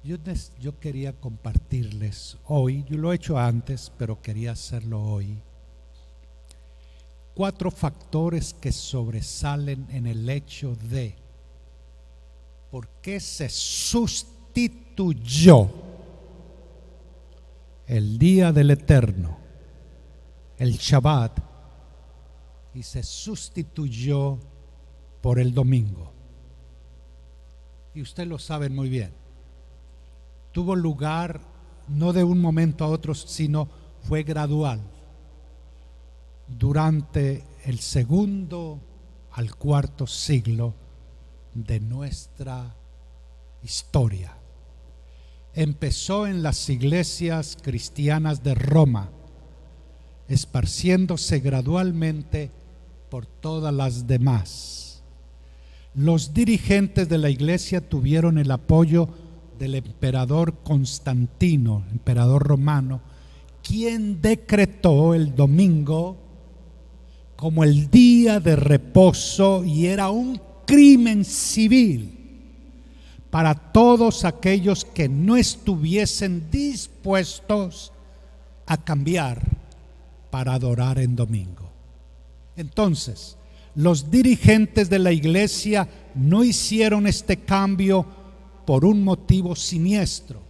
Yo quería compartirles hoy, yo lo he hecho antes, pero quería hacerlo hoy, 4 factores que sobresalen en el hecho de por qué se sustituyó el día del Eterno, el Shabbat, y se sustituyó por el domingo. Y usted lo sabe muy bien. Tuvo lugar no de un momento a otro, sino fue gradual. Durante el 2º al 4º siglo de nuestra historia. Empezó en las iglesias cristianas de Roma, esparciéndose gradualmente por todas las demás. Los dirigentes de la iglesia tuvieron el apoyo del emperador Constantino, emperador romano, quien decretó el domingo como el día de reposo, y era un crimen civil para todos aquellos que no estuviesen dispuestos a cambiar para adorar en domingo. Entonces, los dirigentes de la iglesia no hicieron este cambio por un motivo siniestro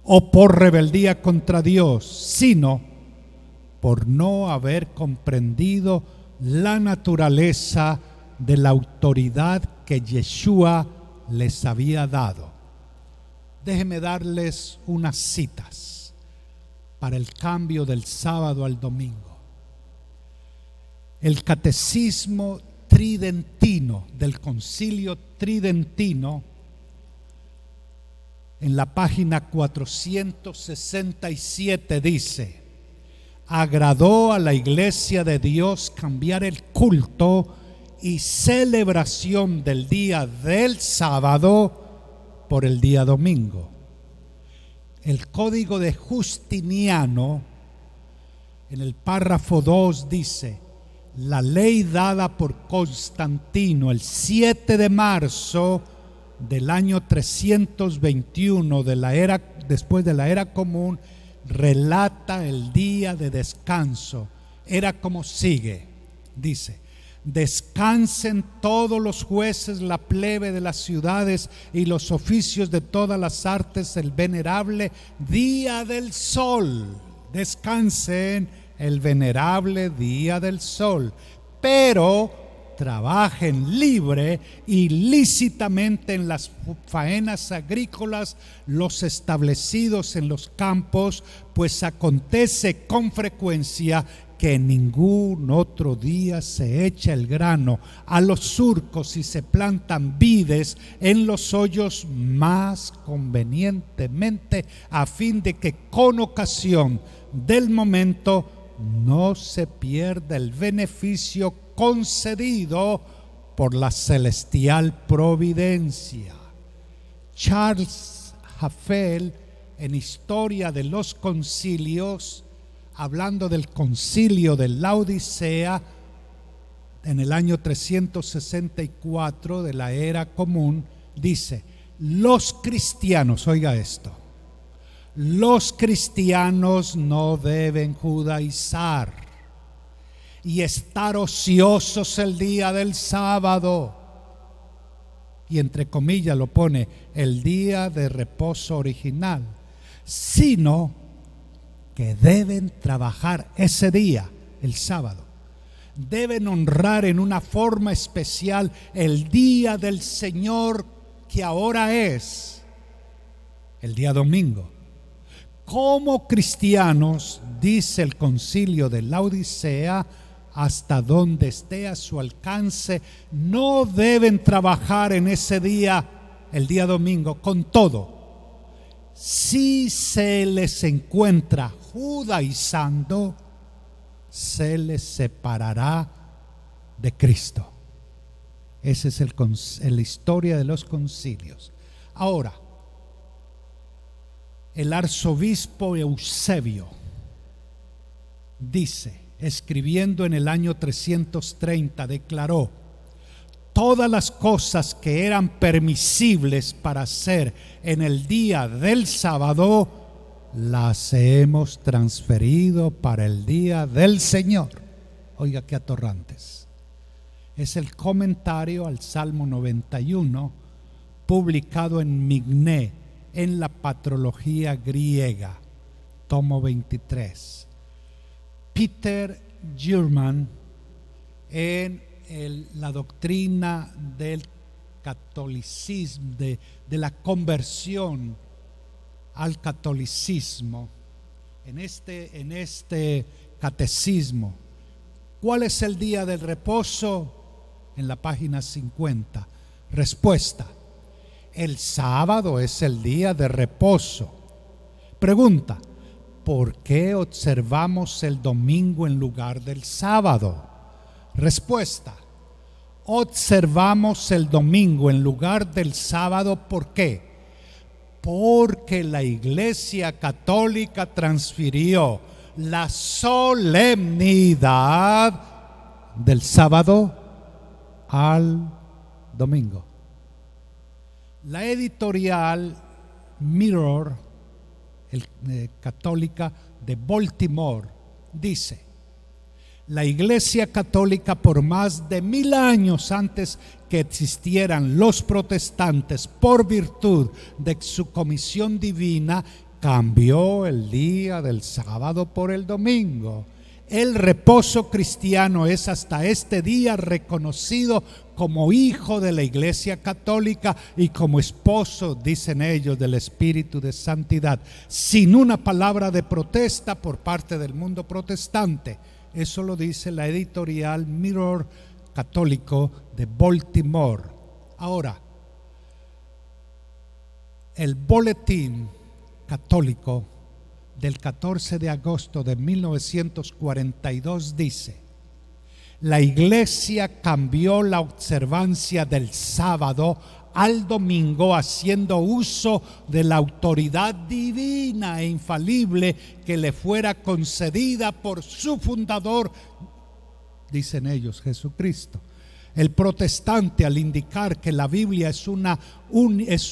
o por rebeldía contra Dios, sino por no haber comprendido la naturaleza de la autoridad que Yeshua les había dado. Déjenme darles unas citas para el cambio del sábado al domingo. El Catecismo Tridentino del Concilio Tridentino, en la página 467, dice: agradó a la iglesia de Dios cambiar el culto y celebración del día del sábado por el día domingo. El Código de Justiniano, en el párrafo 2, dice: la ley dada por Constantino el 7 de marzo del año 321 de la era, después de la era común, relata el día de descanso. Era como sigue, dice: descansen todos los jueces, la plebe de las ciudades y los oficios de todas las artes el venerable día del sol. Descansen el venerable día del sol, pero trabajen libre y lícitamente en las faenas agrícolas, los establecidos en los campos, pues acontece con frecuencia que en ningún otro día se echa el grano a los surcos y se plantan vides en los hoyos más convenientemente, a fin de que con ocasión del momento no se pierda el beneficio concedido por la celestial providencia. Charles Haffel, en Historia de los Concilios, hablando del concilio de Laodicea en el año 364 de la era común, dice: los cristianos, oiga esto, los cristianos no deben judaizar y estar ociosos el día del sábado, y entre comillas lo pone, el día de reposo original, sino que deben trabajar ese día, el sábado. Deben honrar en una forma especial el día del Señor, que ahora es el día domingo. Como cristianos, dice el concilio de Laodicea, hasta donde esté a su alcance, no deben trabajar en ese día, el día domingo. Con todo, si se les encuentra judaizando, se les separará de Cristo. Esa es la historia de los concilios. Ahora, el arzobispo Eusebio dice, escribiendo en el año 330, declaró: todas las cosas que eran permisibles para hacer en el día del sábado, las hemos transferido para el día del Señor. Oiga qué atorrantes. Es el comentario al Salmo 91, publicado en Migné, en la Patrología Griega, tomo 23. Peter German, en la doctrina del catolicismo, de la conversión al catolicismo, en este catecismo, ¿cuál es el día del reposo? En la página 50. Respuesta: el sábado es el día de reposo. Pregunta: ¿por qué observamos el domingo en lugar del sábado? Respuesta: observamos el domingo en lugar del sábado. ¿Por qué? Porque la Iglesia Católica transfirió la solemnidad del sábado al domingo. La editorial Mirror, católica de Baltimore, dice: la Iglesia Católica, por más de 1000 años antes que existieran los protestantes, por virtud de su comisión divina, cambió el día del sábado por el domingo. El reposo cristiano es hasta este día reconocido como hijo de la Iglesia Católica y como esposo, dicen ellos, del Espíritu de Santidad, sin una palabra de protesta por parte del mundo protestante. Eso lo dice la editorial Mirror católico de Baltimore. Ahora, el boletín católico del 14 de agosto de 1942 dice: la Iglesia cambió la observancia del sábado al domingo, haciendo uso de la autoridad divina e infalible que le fuera concedida por su fundador, dicen ellos, Jesucristo. El protestante, al indicar que la Biblia es su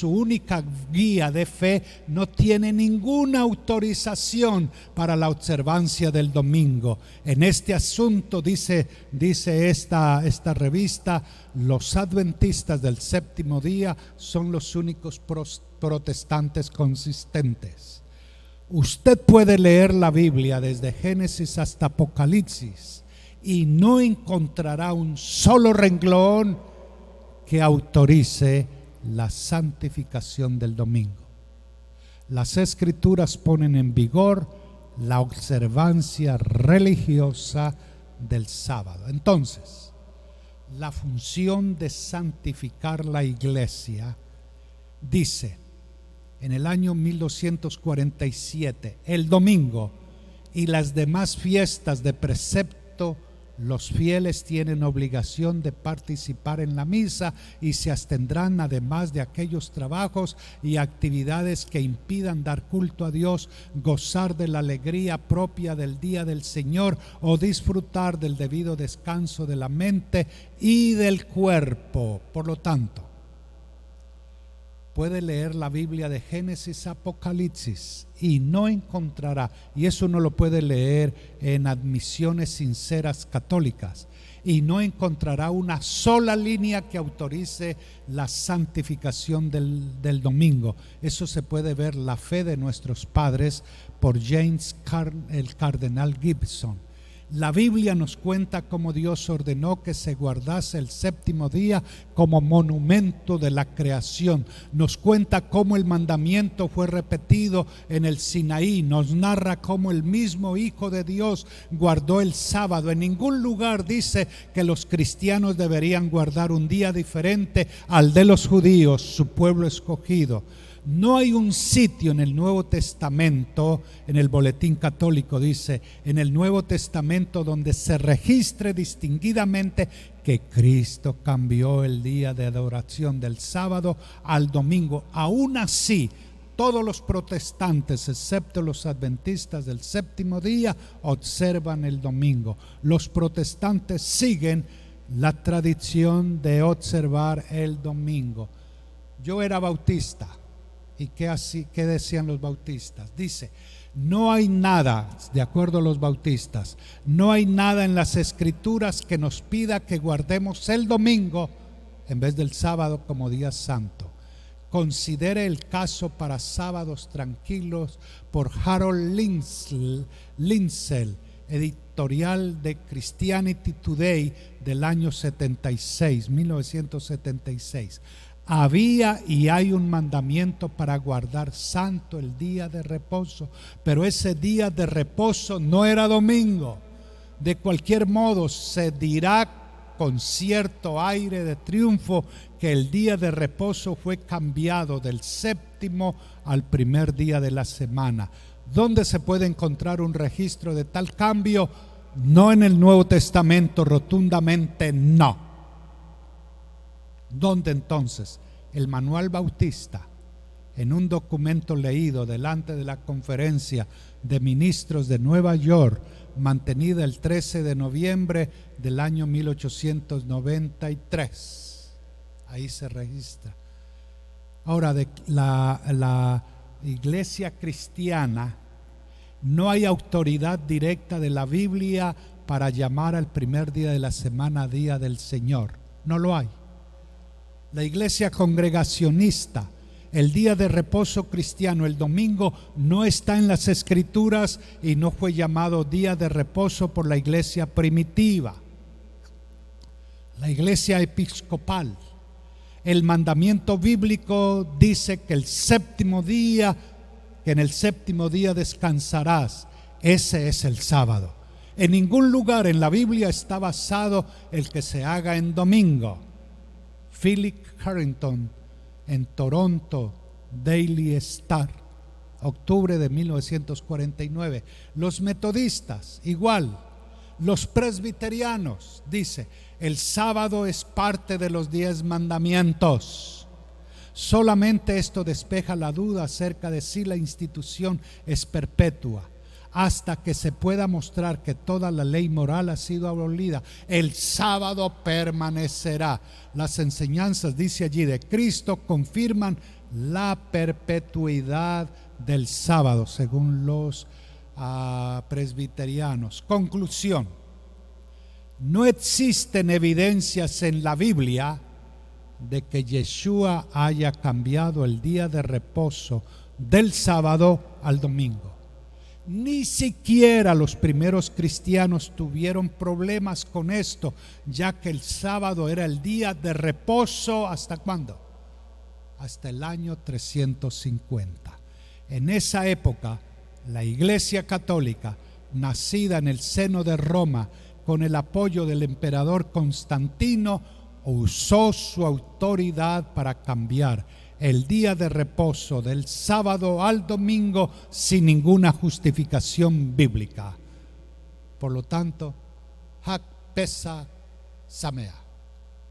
única guía de fe, no tiene ninguna autorización para la observancia del domingo. En este asunto, dice esta revista, los adventistas del séptimo día son los únicos protestantes consistentes. Usted puede leer la Biblia desde Génesis hasta Apocalipsis y no encontrará un solo renglón que autorice la santificación del domingo. Las Escrituras ponen en vigor la observancia religiosa del sábado. Entonces, la función de santificar la Iglesia, dice en el año 1247, el domingo y las demás fiestas de precepto, los fieles tienen obligación de participar en la misa y se abstendrán, además de aquellos trabajos y actividades que impidan dar culto a Dios, gozar de la alegría propia del día del Señor o disfrutar del debido descanso de la mente y del cuerpo. Por lo tanto, puede leer la Biblia de Génesis a Apocalipsis y no encontrará, y eso no lo puede leer en Admisiones Sinceras Católicas, y no encontrará una sola línea que autorice la santificación del domingo. Eso se puede ver, La fe de nuestros padres, por el cardenal Gibson. La Biblia nos cuenta cómo Dios ordenó que se guardase el séptimo día como monumento de la creación. Nos cuenta cómo el mandamiento fue repetido en el Sinaí. Nos narra cómo el mismo Hijo de Dios guardó el sábado. En ningún lugar dice que los cristianos deberían guardar un día diferente al de los judíos, su pueblo escogido. No hay un sitio en el Nuevo Testamento, en el Boletín Católico dice, en el Nuevo Testamento donde se registre distinguidamente que Cristo cambió el día de adoración del sábado al domingo. Aún así, todos los protestantes, excepto los adventistas del séptimo día, observan el domingo. Los protestantes siguen la tradición de observar el domingo. Yo era bautista. ¿Y qué decían los bautistas? Dice, no hay nada, de acuerdo a los bautistas, no hay nada en las escrituras que nos pida que guardemos el domingo en vez del sábado como día santo. Considere el caso para sábados tranquilos por Harold Lindsell, editorial de Christianity Today del año 1976. Había y hay un mandamiento para guardar santo el día de reposo, pero ese día de reposo no era domingo. De cualquier modo, se dirá con cierto aire de triunfo que el día de reposo fue cambiado del séptimo al primer día de la semana. ¿Dónde se puede encontrar un registro de tal cambio? No en el Nuevo Testamento, rotundamente no. ¿Dónde entonces? El Manual Bautista, en un documento leído delante de la Conferencia de Ministros de Nueva York, mantenida el 13 de noviembre del año 1893. Ahí se registra. Ahora, de la iglesia cristiana, no hay autoridad directa de la Biblia para llamar al primer día de la semana Día del Señor. No lo hay. La iglesia congregacionista, el día de reposo cristiano, el domingo, no está en las escrituras y no fue llamado día de reposo por la iglesia primitiva. La iglesia episcopal, el mandamiento bíblico dice que en el séptimo día descansarás. Ese es el sábado. En ningún lugar en la Biblia está basado el que se haga en domingo. Philip Harrington, en Toronto Daily Star, octubre de 1949. Los metodistas, igual. Los presbiterianos, dice, el sábado es parte de los 10 mandamientos. Solamente esto despeja la duda acerca de si la institución es perpetua. Hasta que se pueda mostrar que toda la ley moral ha sido abolida, el sábado permanecerá. Las enseñanzas, dice allí, de Cristo confirman la perpetuidad del sábado, según los presbiterianos. Conclusión: no existen evidencias en la Biblia de que Yeshua haya cambiado el día de reposo del sábado al domingo. Ni siquiera los primeros cristianos tuvieron problemas con esto, ya que el sábado era el día de reposo. ¿Hasta cuándo? Hasta el año 350. En esa época, la Iglesia Católica, nacida en el seno de Roma, con el apoyo del emperador Constantino, usó su autoridad para cambiar el día de reposo del sábado al domingo sin ninguna justificación bíblica. Por lo tanto, Hak Pesach Sameach.